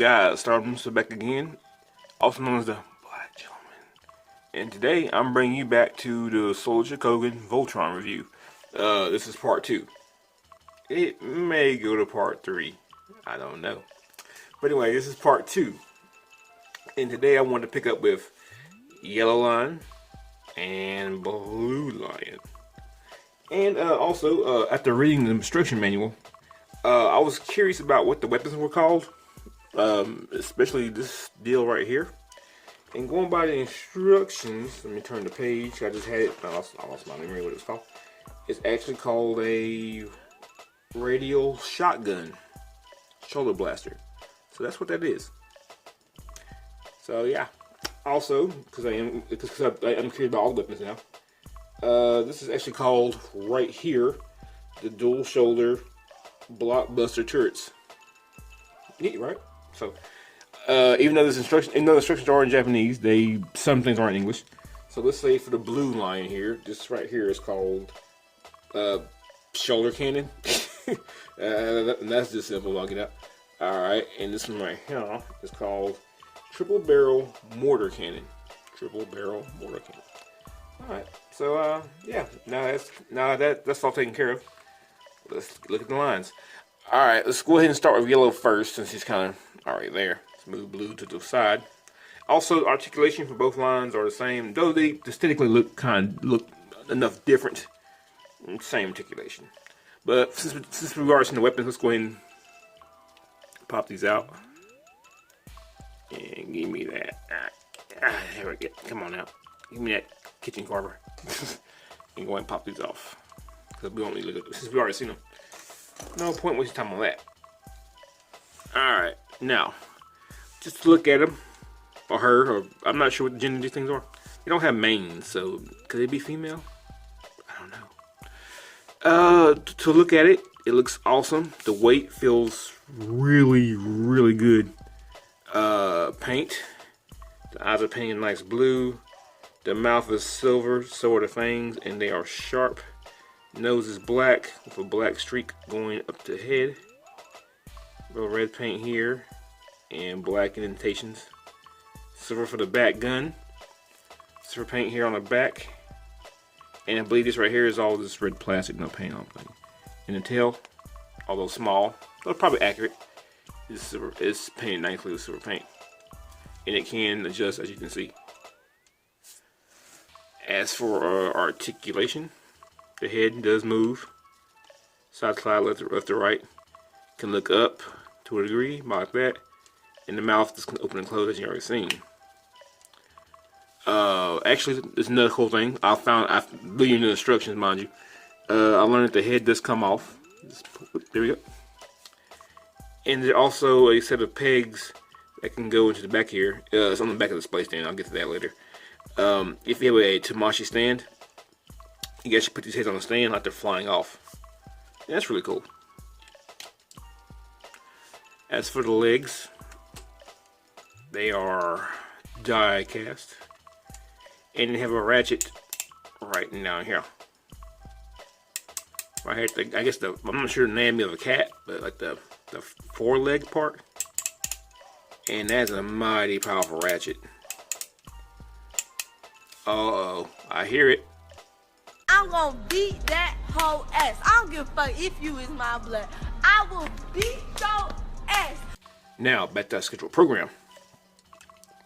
guys, Stardom back again, also known as the Black Gentleman. And today I'm bringing you back to the Chogokin Voltron review. This is part 2. It may go to part 3. I don't know. But anyway, this is part 2. And today I wanted to pick up with Yellow Lion and Blue Lion. And also, after reading the instruction manual, I was curious about what the weapons were called. Especially this deal right here. And going by the instructions, let me turn the page. I just had it. I lost my memory what it's called. It's actually called a radial shotgun shoulder blaster. So that's what that is. So yeah. Also, because I'm curious about all the weapons now. This is actually called right here the dual shoulder blockbuster turrets. Neat, right? So, even though the instructions are in Japanese, some things aren't in English. So let's say for the Blue Lion here, this right here is called shoulder cannon. And that's just simple. I'll get out. All right, and this one right here is called triple barrel mortar cannon. Triple barrel mortar cannon. All right. So yeah. Now that's all taken care of. Let's look at the lines. All right, let's go ahead and start with yellow first, since he's kind of already there. Let's move blue to the side. Also, articulation for both lines are the same, though they aesthetically look enough different. Same articulation. But since we've already seen the weapons, let's go ahead and pop these out. And give me that. There we go. Come on now. Give me that kitchen carver. And go ahead and pop these off. Because we only look at this, since we already seen them. No point wasting time on that. Alright, now, just to look at him, or her, or I'm not sure what the gender these things are. They don't have manes, so could they be female? I don't know. To look at it, it looks awesome. The weight feels really, really good. Paint. The eyes are painted nice blue. The mouth is silver, so are the fangs, and they are sharp. Nose is black with a black streak going up the head. Little red paint here and black indentations. Silver for the back gun. Silver paint here on the back. And I believe this right here is all this red plastic, no paint on it. And the tail, although small, but probably accurate, is painted nicely with silver paint. And it can adjust, as you can see. As for articulation, the head does move, side to side, left to right. Can look up to a degree, like that. And the mouth just can open and close, as you already seen. Actually, there's another cool thing. I believe in the instructions, mind you. I learned that the head does come off. There we go. And there's also a set of pegs that can go into the back here. It's on the back of the display stand. I'll get to that later. If you have a Tamashi stand, you guys should put these heads on the stand like they're flying off. Yeah, that's really cool. As for the legs, they are die cast. And they have a ratchet right down here. Right here, I guess I'm not sure the name of a cat, but like the foreleg part. And that's a mighty powerful ratchet. Uh-oh, I hear it. I'm gonna beat that whole ass. I don't give a fuck if you is my blood. I will beat your ass. Now, back to our scheduled program.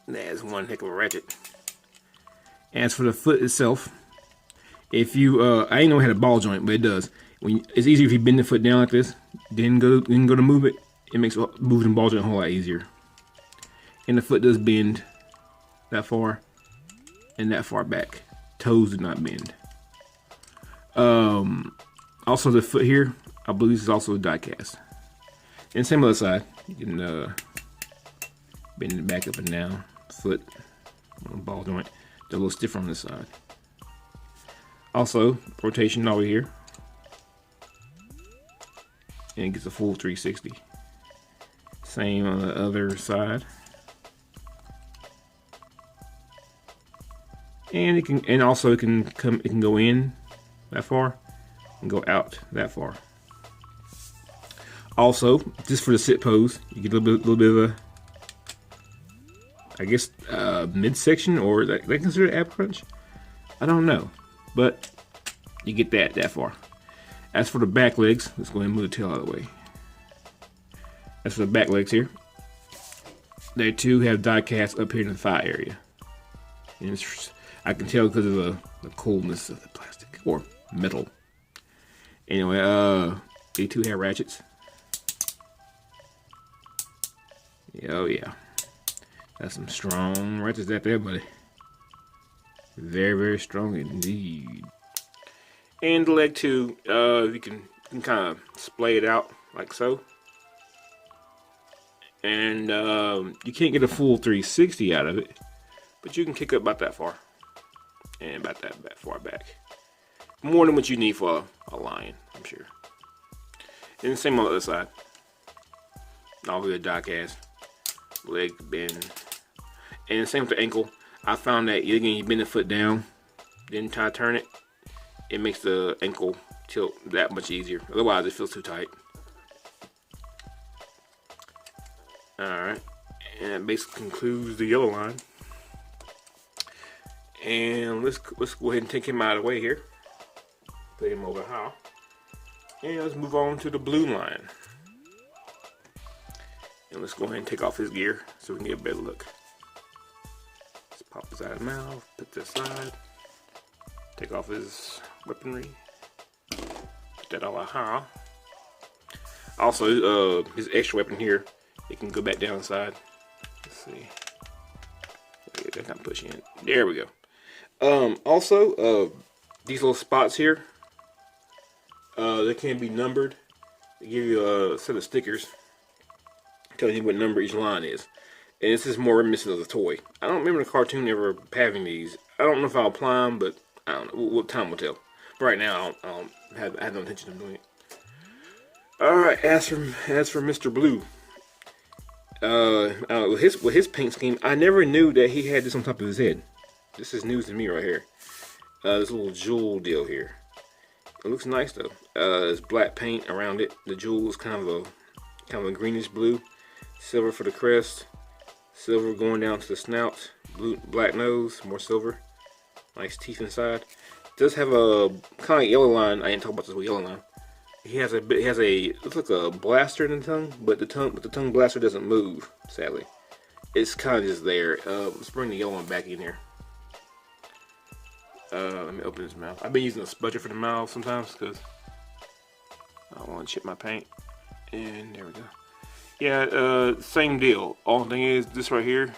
That's one heck of a ratchet. As for the foot itself, if you, I ain't know it had a ball joint, but it does. It's easier if you bend the foot down like this, then go to move it. It makes moving the ball joint a whole lot easier. And the foot does bend that far and that far back. Toes do not bend. Also the foot here, I believe this is also a die cast. And same other side, you can bend it back up and down. Foot, ball joint, they're a little stiffer on this side. Also, rotation over here, and it gets a full 360. Same on the other side. And it can, and also it can go in that far and go out that far. Also, just for the sit pose, you get a little bit of a I guess midsection, or they consider it ab crunch. I don't know, but you get that far. As for the back legs, let's go ahead and move the tail out of the way. As for the back legs here, they too have die cast up here in the thigh area. And I can tell because of the coolness of the plastic or metal. Anyway, they too have ratchets. Oh yeah, that's some strong ratchets out there, buddy. Very, very strong indeed. And the leg too, you can kind of splay it out like so. And you can't get a full 360 out of it, but you can kick up about that far. And about that far back. More than what you need for a lion, I'm sure. And the same on the other side. All the die cast. Leg bend. And the same with the ankle. I found that again, you bend the foot down, then try to turn it. It makes the ankle tilt that much easier. Otherwise, it feels too tight. Alright. And that basically concludes the yellow line. And let's go ahead and take him out of the way here. Put him over how. And let's move on to the blue line. And let's go ahead and take off his gear so we can get a better look. Let's pop this out of the mouth, put this aside, take off his weaponry, put that all how. Also, his extra weapon here, it can go back down inside. Let's see. That kind of push in. There we go. Also, these little spots here, they can be numbered. They give you a set of stickers telling you what number each line is. And this is more reminiscent of the toy. I don't remember the cartoon ever having these. I don't know if I'll apply them, but I don't know. What time will tell. But right now, I have no intention of doing it. Alright, as for Mr. Blue. With his paint scheme, I never knew that he had this on top of his head. This is news to me right here. This little jewel deal here. It looks nice though. There's black paint around it. The jewel is kind of a greenish blue. Silver for the crest. Silver going down to the snout. Blue, black nose, more silver. Nice teeth inside. It does have a kind of yellow line. I didn't talk about this with yellow line. He has a looks like a blaster in the tongue, but the tongue blaster doesn't move. Sadly, it's kind of just there. Let's bring the yellow one back in here. Let me open his mouth. I've been using a spudger for the mouth sometimes because I don't want to chip my paint. And there we go. Yeah, same deal. Only thing is, this right here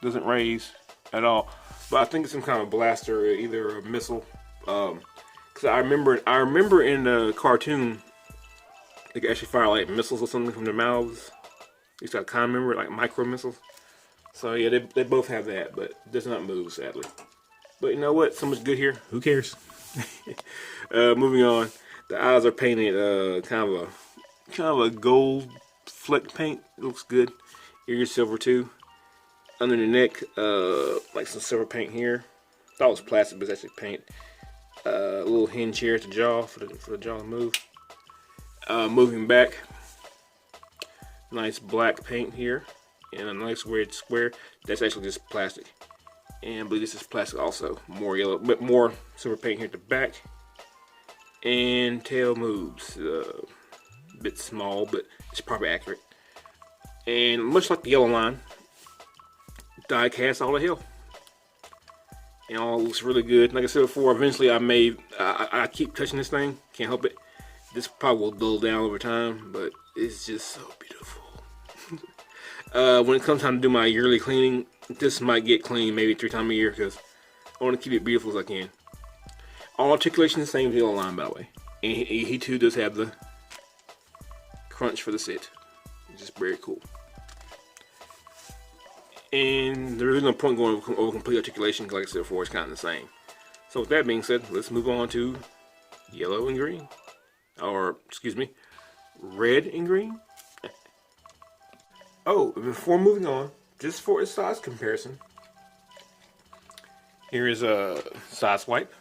doesn't raise at all. But I think it's some kind of blaster, either a missile. Cause I remember in the cartoon, they could actually fire like missiles or something from their mouths. At least I kind of remember, like micro missiles. So yeah, they both have that, but it does not move, sadly. But you know what? So much good here. Who cares? Moving on. The eyes are painted kind of a gold fleck paint. It looks good. Ears silver too. Under the neck, like some silver paint here. Thought it was plastic, but it's actually paint. A little hinge here at the jaw for the jaw to move. Moving back, nice black paint here, and a nice weird square. That's actually just plastic. And I believe this is plastic also. More yellow, but more silver paint here at the back. And tail moves. A bit small, but it's probably accurate. And much like the yellow line, die cast all the hell. And all looks really good. Like I said before, eventually I keep touching this thing. Can't help it. This probably will dull down over time, but it's just so beautiful. When it comes time to do my yearly cleaning, this might get cleaned maybe 3 times a year because I want to keep it beautiful as I can. All articulation is the same as the yellow line, by the way. And he too does have the crunch for the sit. It's just very cool. And there is no point going over complete articulation because, like I said before, it's kind of the same. So with that being said, let's move on to yellow and green. Or, excuse me, red and green. Oh, before moving on, just for a size comparison, here is a size swipe.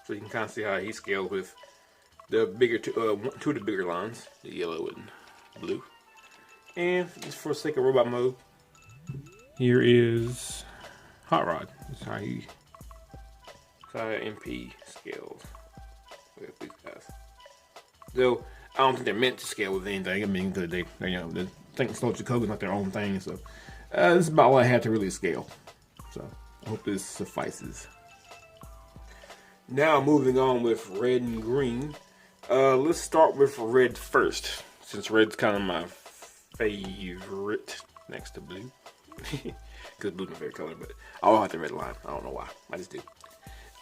So you can kind of see how he scaled with the bigger two of the bigger lines, the yellow and blue. And just for the sake of robot mode, Here is Hot Rod. That's how he MP scales with these guys. Though I don't think they're meant to scale with anything. I mean, they you know, the think Chogokin's not their own thing. So this is about all I had to really scale. So I hope this suffices. Now moving on with red and green. Let's start with red first, since red's kind of my favorite next to blue. Because blue's my favorite color, but I don't have the red line. I don't know why. I just do.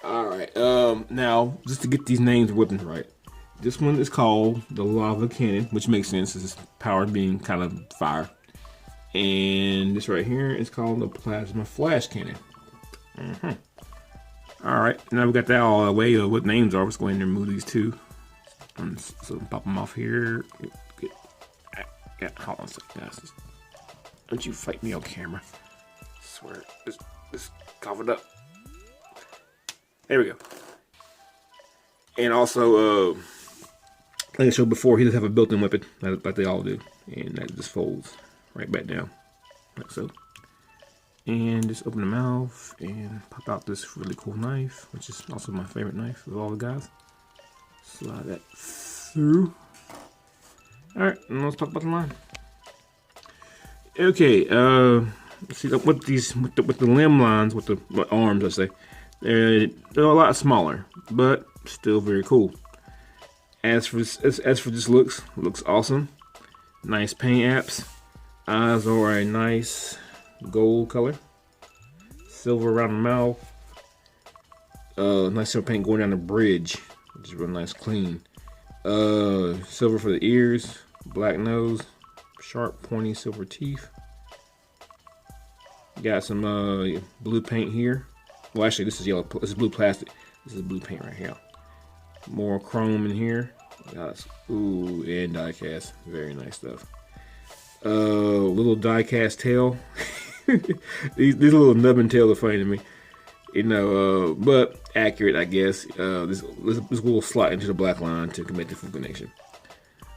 Alright, now, just to get these names written right. This one is called the Lava Cannon, which makes sense. It's powered being kind of fire. And this right here is called the Plasma Flash Cannon. Alright, now we got that all the way of what names are. Let's go ahead and remove these two. So pop them off here. Hold on a second, guys. Don't you fight me on camera. I swear. It's covered up. There we go. And also, like I showed before, he does have a built-in weapon, like they all do. And that just folds right back down, like so. And just open the mouth and pop out this really cool knife, which is also my favorite knife of all the guys. Slide that through. Alright, and let's talk about the line. Okay, see with the limb lines, with the arms, I say, they're a lot smaller, but still very cool. As for this looks awesome. Nice paint apps. Eyes are a nice gold color. Silver around the mouth. Nice silver paint going down the bridge, which is real nice, clean. Silver for the ears. Black nose. Sharp, pointy silver teeth. Got some blue paint here. Well, actually, this is yellow. This is blue plastic. This is blue paint right here. More chrome in here. Ooh, and die cast. Very nice stuff. Little die cast tail. these little nubbin tails are funny to me. You know, but accurate, I guess. This little slot into the black line to commit the full connection.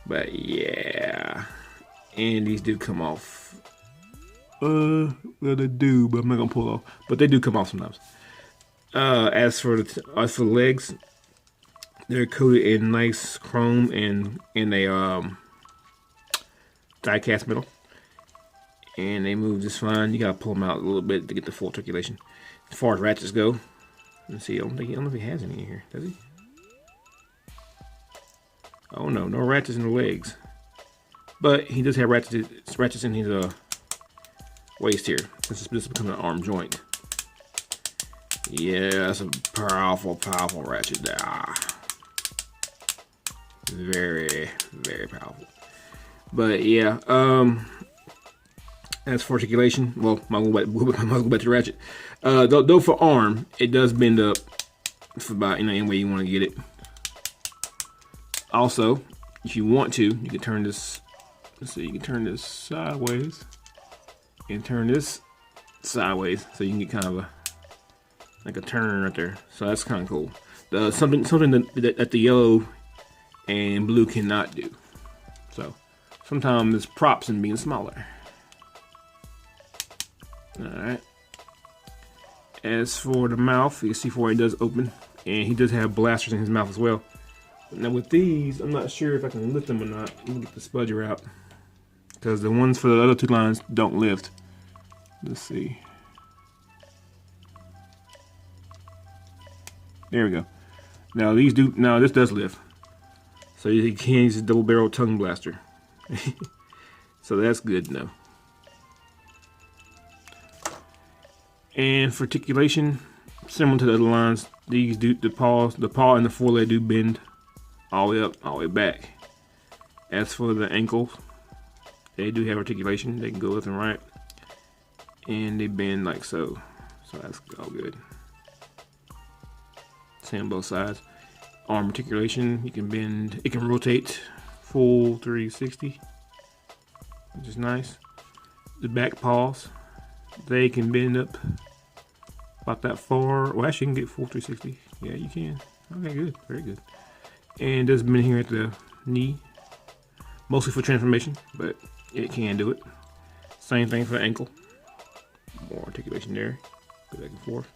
But yeah. And these do come off. Well, they do, but I'm not gonna pull off. But they do come off sometimes. As for the legs, they're coated in nice chrome and in a die cast metal, and they move just fine. You gotta pull them out a little bit to get the full articulation. As far as ratchets go, let's see. I don't know if he has any in here. Does he? Oh no, no ratchets in the legs. But he does have ratchets in his waist here, since this is becoming an arm joint. Yeah, that's a powerful ratchet there. Very, very powerful. But yeah, as for articulation, well, I might go back to the ratchet. Though for arm, it does bend up for about any way you want to get it. Also, if you want to, you can turn this. Let's see, you can turn this sideways and turn this sideways, so you can get kind of like a turn right there. So that's kind of cool. Something that the yellow and blue cannot do. So sometimes there's props in being smaller. All right. As for the mouth, you can see where it does open, and he does have blasters in his mouth as well. Now with these, I'm not sure if I can lift them or not. Let me get the spudger out, because the ones for the other two lines don't lift. Let's see. There we go. Now these do. Now this does lift, so you can use a double barrel tongue blaster. So that's good to know. And for articulation, similar to the other lines, these do the paw and the foreleg do bend all the way up, all the way back. As for the ankles, they do have articulation. They can go left and right, and they bend like so. So that's all good. Same on both sides. Arm articulation, you can bend. It can rotate full 360, which is nice. The back paws, they can bend up about that far. Well, actually, you can get full 360. Yeah, you can. Okay, good, very good. And does bend here at the knee, mostly for transformation, but it can do it. Same thing for the ankle. More articulation there. Go back and forth.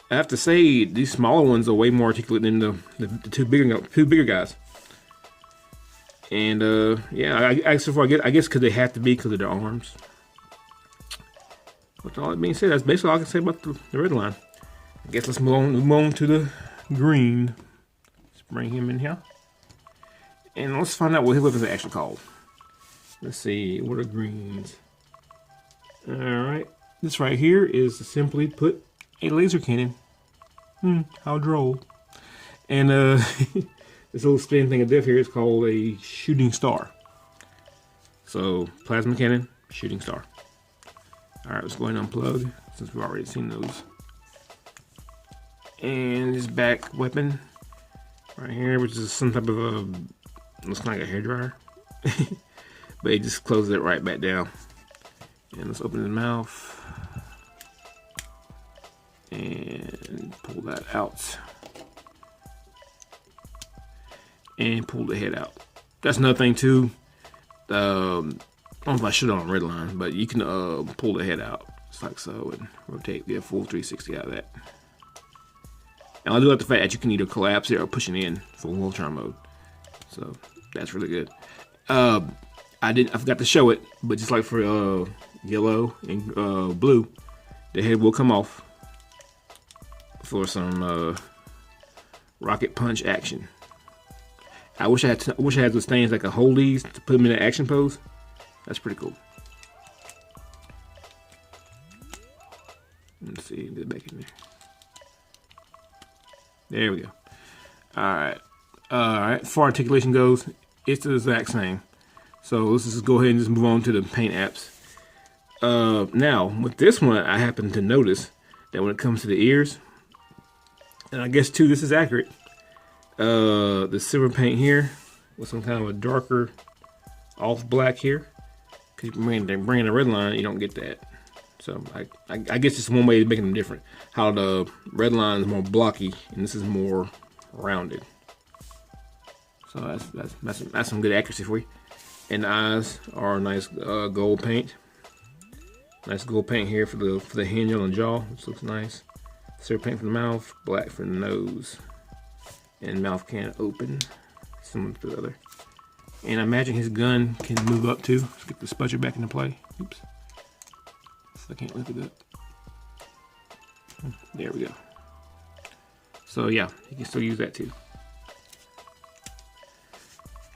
I have to say, these smaller ones are way more articulate than the two bigger guys. And yeah, I guess because they have to be because of their arms. With all that being said, that's basically all I can say about the red line. I guess let's move on to the green. Let's bring him in here. And let's find out what his weapons are actually called. Let's see, what are greens? Alright, this right here is simply put a laser cannon. How droll. And this little spin thing of death here is called a shooting star. So, plasma cannon, shooting star. Alright, let's go ahead and unplug since we've already seen those. And his back weapon right here, which is some type of a, looks like a hairdryer. But he just closes it right back down. And let's open his mouth. And pull that out. And pull the head out. That's another thing too. I don't know if I should on red line, but you can pull the head out. Just like so, and rotate, get a full 360 out of that. And I do like the fact that you can either collapse it or push it in for Voltron mode. So that's really good. I forgot to show it, but just like for yellow and blue, the head will come off for some rocket punch action. I wish I had those things that could hold these to put them in an action pose. That's pretty cool. Let's see, get it back in there. There we go. Alright. Alright, far articulation goes, it's the exact same. So let's just go ahead and just move on to the paint apps. Now, with this one, I happen to notice that when it comes to the ears, and I guess too, this is accurate. The silver paint here with some kind of a darker off black here. Because they're bringing the red line, you don't get that. So I guess it's one way of making them different. How the red line is more blocky and this is more rounded. So that's some good accuracy for you. And the eyes are nice gold paint. Nice gold paint here for the hinge on the jaw, which looks nice. Silver paint for the mouth, black for the nose, and mouth can open, similar to the other. And I imagine his gun can move up too. Let's get the spudger back into play. Oops. So I can't lift it up. There we go. So yeah, you can still use that too.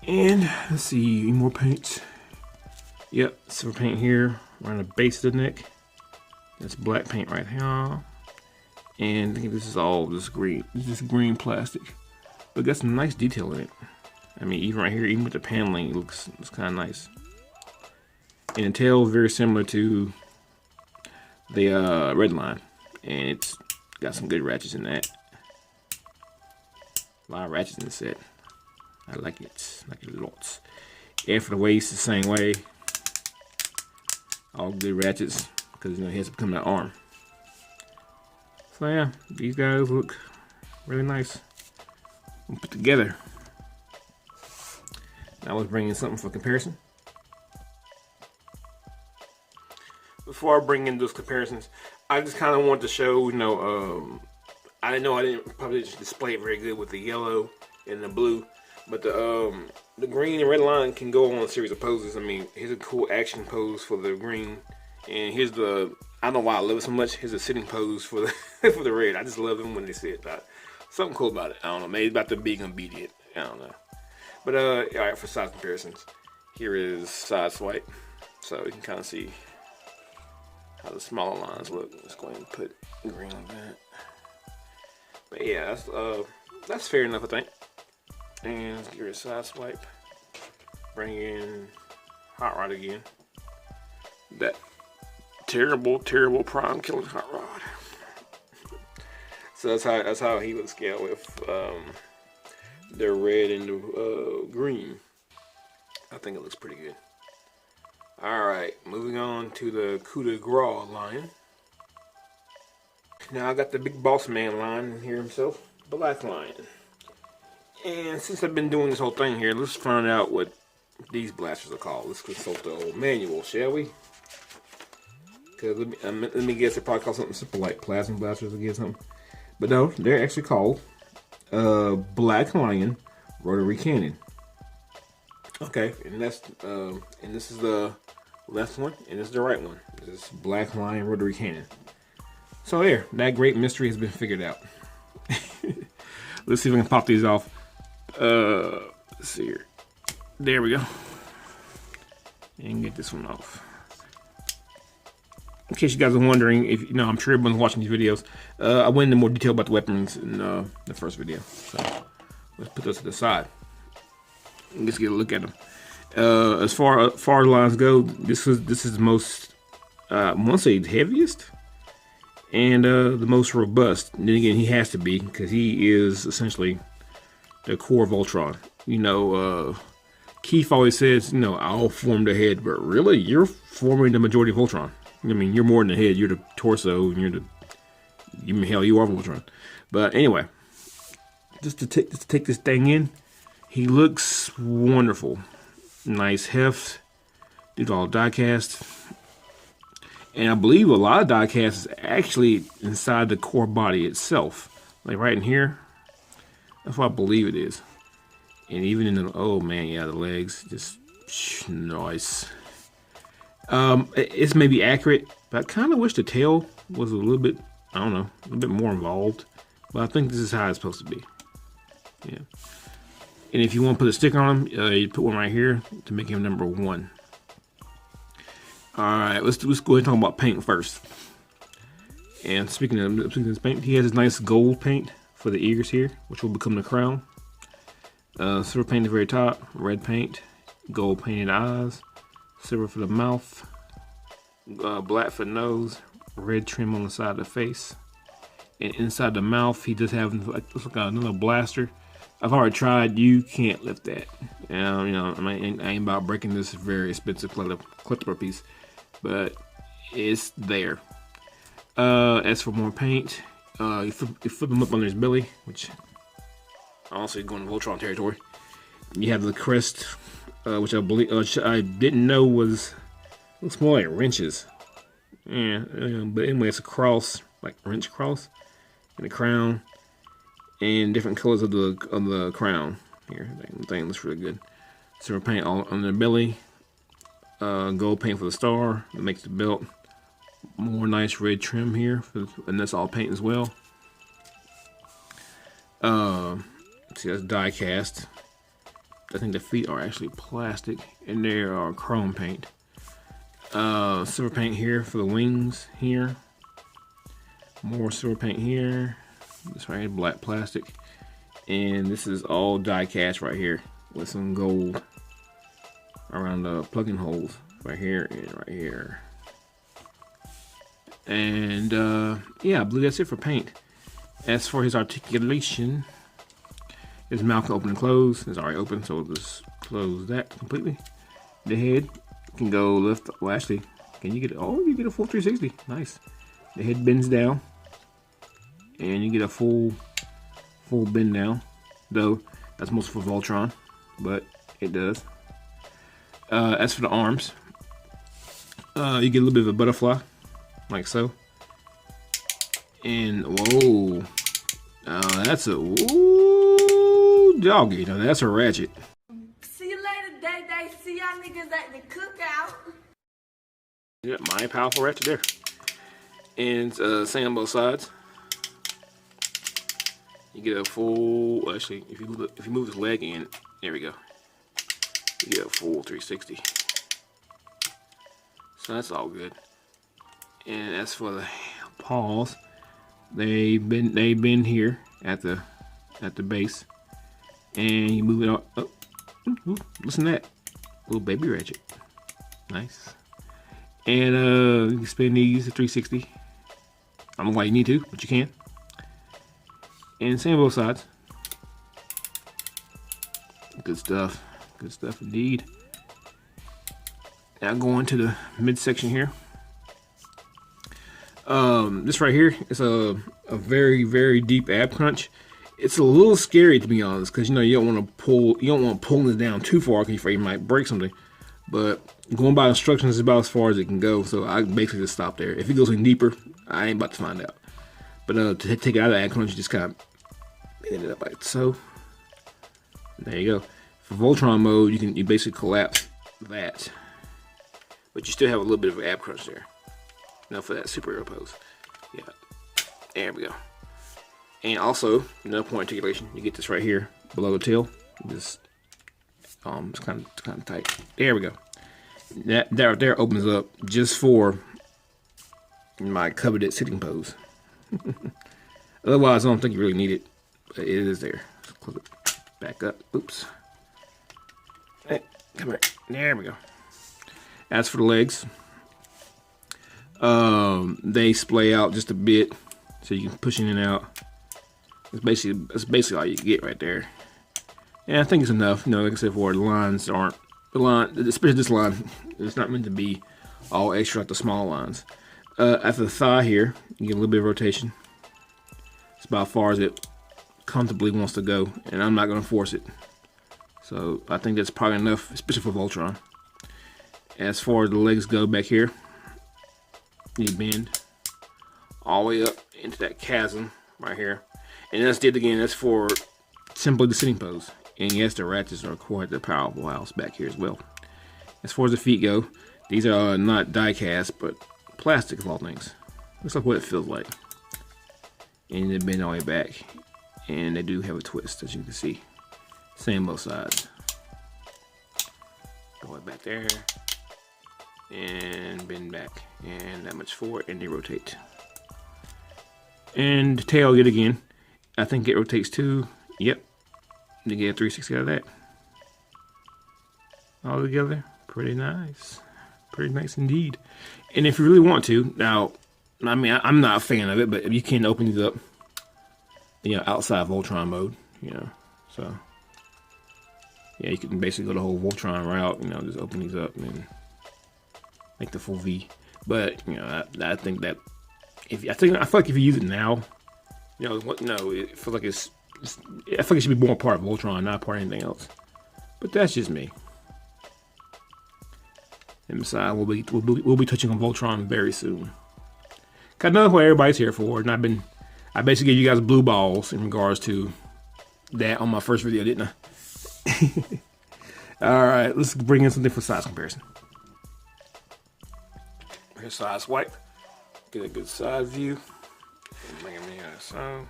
And let's see, any more paints. Yep, silver paint here around the base of the neck. That's black paint right here. And I think this is all just green. This is green plastic. But got some nice detail in it. I mean, even right here, even with the paneling, it looks kind of nice. And the tail is very similar to the red line. And it's got some good ratchets in that. A lot of ratchets in the set. I like it lots. And for the waist, the same way. All good ratchets, because he has to become that arm. So yeah, these guys look really nice and put together. Now let's bring in something for comparison. Before I bring in those comparisons, I just kind of want to show, I know I didn't probably just display it very good with the yellow and the blue, but the green and red line can go on a series of poses. I mean, here's a cool action pose for the green, and here's the, I don't know why I love it so much, here's a sitting pose for the for the red. I just love them when they sit. Something cool about it. I don't know, maybe about the being obedient. I don't know. But alright, for size comparisons, here is side swipe, so you can kind of see how the smaller lines look. Let's go ahead and put green on that. But yeah, that's fair enough, I think. And let's give it a side swipe. Bring in Hot Rod again. That terrible prime killing Hot Rod. So that's how he would scale with the red and the green. I think it looks pretty good. Alright, moving on to the coup de grace line. Now I got the big boss man line here himself, Black Lion. And since I've been doing this whole thing here, let's find out what these blasters are called. Let's consult the old manual, shall we? Because let me guess, it probably called something simple like plasma blasters again, something. But no, they're actually called Black Lion Rotary Cannon. Okay, and that's and this is the left one, and this is the right one. This is Black Lion Rotary Cannon. So there, that great mystery has been figured out. Let's see if we can pop these off. Let's see here. There we go. And get this one off. In case you guys are wondering, if you know, I'm sure everyone's watching these videos. I went into more detail about the weapons in the first video. So let's put those to the side. Let's get a look at them. As far as lines go, this is the most, I want to say, the heaviest and the most robust. And then again, he has to be, because he is essentially the core Voltron. You know, Keith always says, you know, I'll form the head, but really, you're forming the majority of Voltron. I mean, you're more than the head. You're the torso, and you're the, hell, you are Voltron. But anyway, just to take this thing in, he looks wonderful. Nice heft. Did all die cast. And I believe a lot of die cast is actually inside the core body itself. Like right in here. That's what I believe it is. And even in the, oh man, yeah, the legs. Just nice. It's maybe accurate, but I kind of wish the tail was a little bit, I don't know, a little bit more involved. But I think this is how it's supposed to be. Yeah. And if you want to put a sticker on him, you put one right here to make him number 1. Alright, let's go ahead and talk about paint first. And speaking of this paint, he has this nice gold paint for the ears here, which will become the crown. Silver paint at the very top, red paint, gold painted eyes, silver for the mouth, black for the nose, red trim on the side of the face. And inside the mouth, he does have like another blaster. I've already tried. You can't lift that. You know, I ain't about breaking this very expensive collectible piece, but it's there. As for more paint, you flip him up under his belly, which honestly going to Voltron territory. You have the crest, which I believe I didn't know was, looks more like wrenches. Yeah, but anyway, it's a cross, like wrench cross, and the crown. And different colors of the crown here. The thing looks really good. Silver paint all on the belly. Gold paint for the star that makes the belt. More nice red trim here, and that's all paint as well. See, that's die cast. I think the feet are actually plastic, and they are chrome paint. Silver paint here for the wings here. More silver paint here. This right here, black plastic, and this is all die cast right here with some gold around the plug-in holes right here and right here. And yeah, I believe that's it for paint. As for his articulation, his mouth can open and close. It's already open, so we'll just close that completely. The head can go left. Well, actually, can you get? Oh, you get a full 360. Nice. The head bends down. And you get a full bend down, though that's mostly for Voltron, but it does. As for the arms, you get a little bit of a butterfly, like so. And whoa, that's a woo doggy. Now that's a ratchet. See you later, Day. See y'all niggas at the cookout. Yeah, my powerful ratchet there. And same on both sides. You get a full, actually, if you move this leg in, there we go. You get a full 360. So that's all good. And as for the paws, they bend here at the base, and you move it up. Oh, ooh, listen to that, little baby ratchet, nice. And you can spin these at 360. I don't know why you need to, but you can. And same both sides. Good stuff indeed. Now going to the midsection here. This right here is a very, very deep ab crunch. It's a little scary, to be honest, because you know you don't want to pull this down too far because you might break something. But going by instructions is about as far as it can go, so I basically just stop there. If it goes any deeper, I ain't about to find out. But to take it out of that crunch, you just kind of bend it up like so. There you go. For Voltron mode, you basically collapse that, but you still have a little bit of an ab crunch there. Now for that superhero pose, yeah, there we go. And also another point of articulation, you get this right here below the tail. Just it's kind of tight. There we go. That right there opens up just for my coveted sitting pose. Otherwise, I don't think you really need it, but it is there. Let's close it back up. Oops. Hey, come here. There we go. As for the legs, they splay out just a bit, so you can push in and out. That's basically all you get right there. And I think it's enough, you know, like I said, for the lines aren't, especially this line, it's not meant to be all extra like the small lines. After the thigh here, you get a little bit of rotation. It's about as far as it comfortably wants to go, and I'm not going to force it. So I think that's probably enough, especially for Voltron. As far as the legs go back here, you bend all the way up into that chasm right here. And that's it again, that's for simply the sitting pose. And yes, the ratchets are quite the powerful house back here as well. As far as the feet go, these are not die cast, but plastic of all things. Looks like what it feels like. And they bend all the way back. And they do have a twist, as you can see. Same both sides. All the way back there. And bend back. And that much forward, and they rotate. And the tail yet again. I think it rotates too. Yep. You get a 360 out of that. All together, pretty nice. Pretty nice indeed. And if you really want to, now, I mean, I'm not a fan of it, but you can open these up, you know, outside Voltron mode, you know, so. Yeah, you can basically go the whole Voltron route, you know, just open these up and make the full V. But, you know, I think that, I feel like if you use it now, you know, it feels like I feel like it should be more part of Voltron, not part of anything else. But that's just me. And besides, we'll be touching on Voltron very soon. Cause I know what everybody's here for, and I basically gave you guys blue balls in regards to that on my first video, didn't I? All right, let's bring in something for size comparison. Here's size swipe. Get a good side view. Bring them in here, so.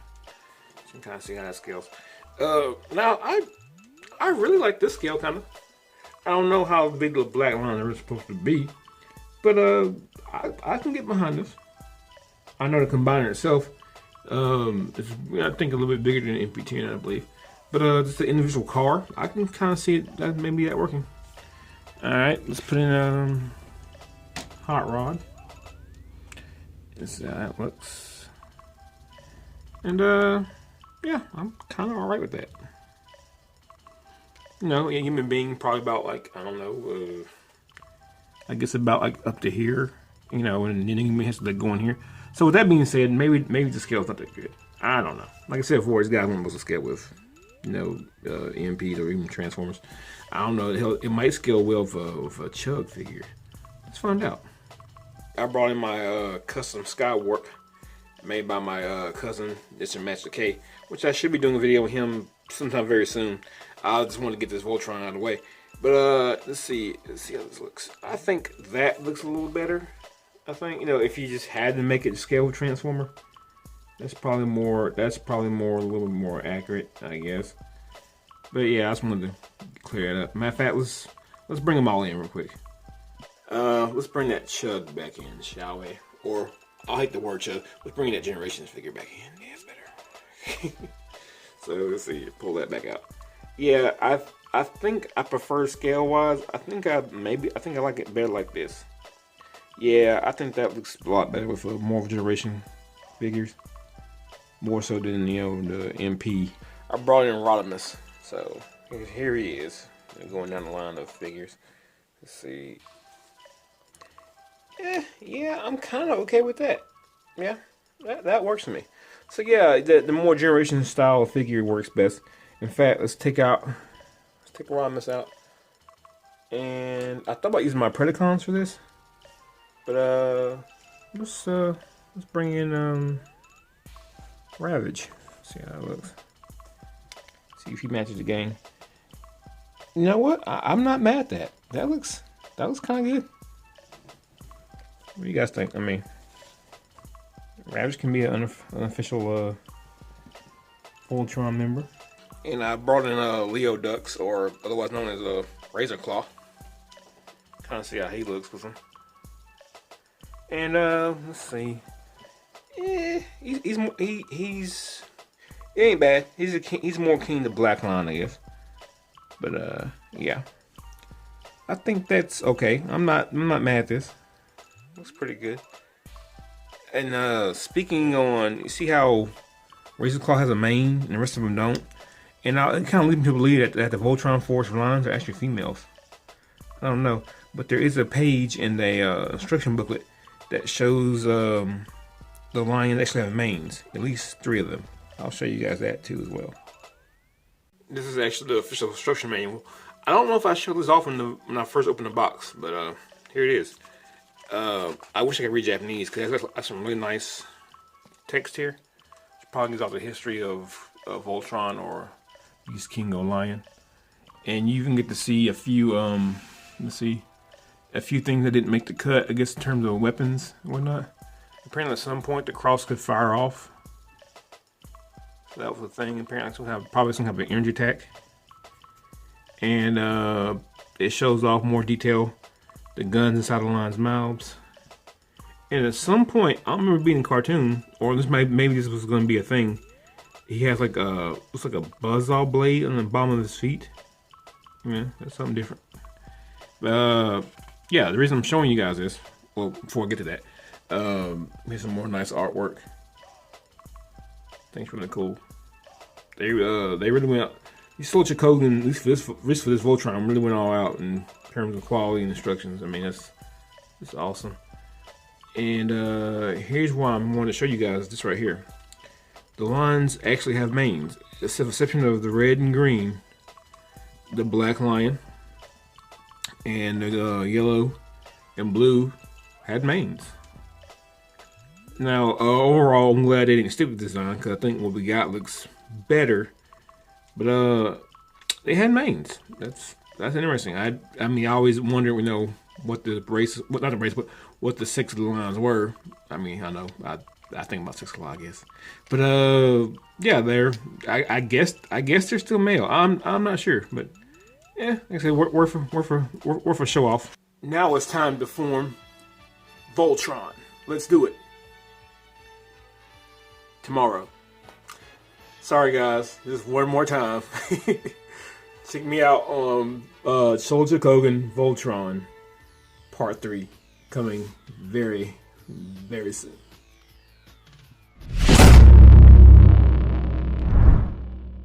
You can kind of see how that scales. Now, I really like this scale, kind of. I don't know how big the black lines are supposed to be, but I can get behind this. I know the combiner itself is, I think, a little bit bigger than the MP10, I believe. But just the individual car, I can kind of see it, maybe that working. All right, let's put in a hot rod. Let's see how that looks. And yeah, I'm kind of alright with that. You know, a human being probably about like, I don't know, I guess about like up to here, you know, and then he has to like go in here. So with that being said, maybe the scale's not that good. I don't know. Like I said before, this guy wasn't supposed to scale with, you know, EMPs or even Transformers. I don't know. It might scale well with a Chug figure. Let's find out. I brought in my custom Skywarp made by my cousin, Mr. Master K, which I should be doing a video with him sometime very soon. I just want to get this Voltron out of the way. But let's see how this looks. I think that looks a little better. I think, you know, if you just had to make it scale with Transformer, that's probably more a little bit more accurate, I guess. But yeah, I just wanted to clear it up. Matter of fact, let's bring them all in real quick. Let's bring that Chug back in, shall we? Or I hate the word Chug. Let's bring that Generations figure back in. Yeah, it's better. So let's see, pull that back out. Yeah, I think I prefer scale wise. I think I like it better like this. Yeah, I think that looks a lot better with more Generation figures. More so than, you know, the MP. I brought in Rodimus, so here he is. Going down the line of figures. Let's see. Yeah, I'm kind of okay with that. Yeah, that works for me. So yeah, the more Generation style figure works best. In fact, let's take Rodimus out. And I thought about using my Predacons for this, but let's bring in Ravage. See how it looks. See if he matches the game. You know what? I'm not mad at that. That looks kind of good. What do you guys think? I mean, Ravage can be an unofficial Voltron member. And I brought in Leo Ducks, or otherwise known as Razor Claw. Kind of see how he looks with him. And let's see. Yeah, he's it ain't bad. He's more keen to Black Line, I guess. But yeah, I think that's okay. I'm not mad at this. Looks pretty good. And speaking on, you see how Razor Claw has a mane and the rest of them don't, and it kind of leads me to believe that the Voltron Force lines are actually females. I don't know, but there is a page in the instruction booklet that shows the lions actually have manes, at least 3 of them. I'll show you guys that too as well. This is actually the official instruction manual. I don't know if I showed this off when I first opened the box, but here it is. I wish I could read Japanese because that's some really nice text here. It probably gives out the history of Voltron or Beast King or Lion, and you even get to see a few let's see, a few things that didn't make the cut, I guess, in terms of weapons and whatnot. Apparently at some point the cross could fire off. So that was the thing. Apparently probably some kind of an energy attack. And it shows off more detail the guns inside the lion's mouths. And at some point, I don't remember being in a cartoon, or maybe this was going to be a thing. He has like looks like a buzzsaw blade on the bottom of his feet. Yeah, that's something different. Yeah, the reason I'm showing you guys this, well, before I get to that, here's some more nice artwork. Things really cool. They really went out. These Soldier Chogokin, at least for this Voltron, really went all out in terms of quality and instructions. I mean, that's awesome. And here's why I'm wanting to show you guys this right here. The lions actually have manes, with the exception of the red and green, the black lion, and the yellow and blue had manes. Now, overall, I'm glad they didn't stick with the design because I think what we got looks better. But they had manes. That's interesting. I mean, I always wonder, you know, what the race, not the race, but what the 6 of the lions were. I mean, I know, I think about 6 a lot, I guess. But yeah, I guess they're still male. I'm not sure, but yeah, like I said, worth a show off. Now it's time to form Voltron. Let's do it. Tomorrow. Sorry guys, just one more time. Check me out on Chogokin Voltron Part 3, coming very, very soon.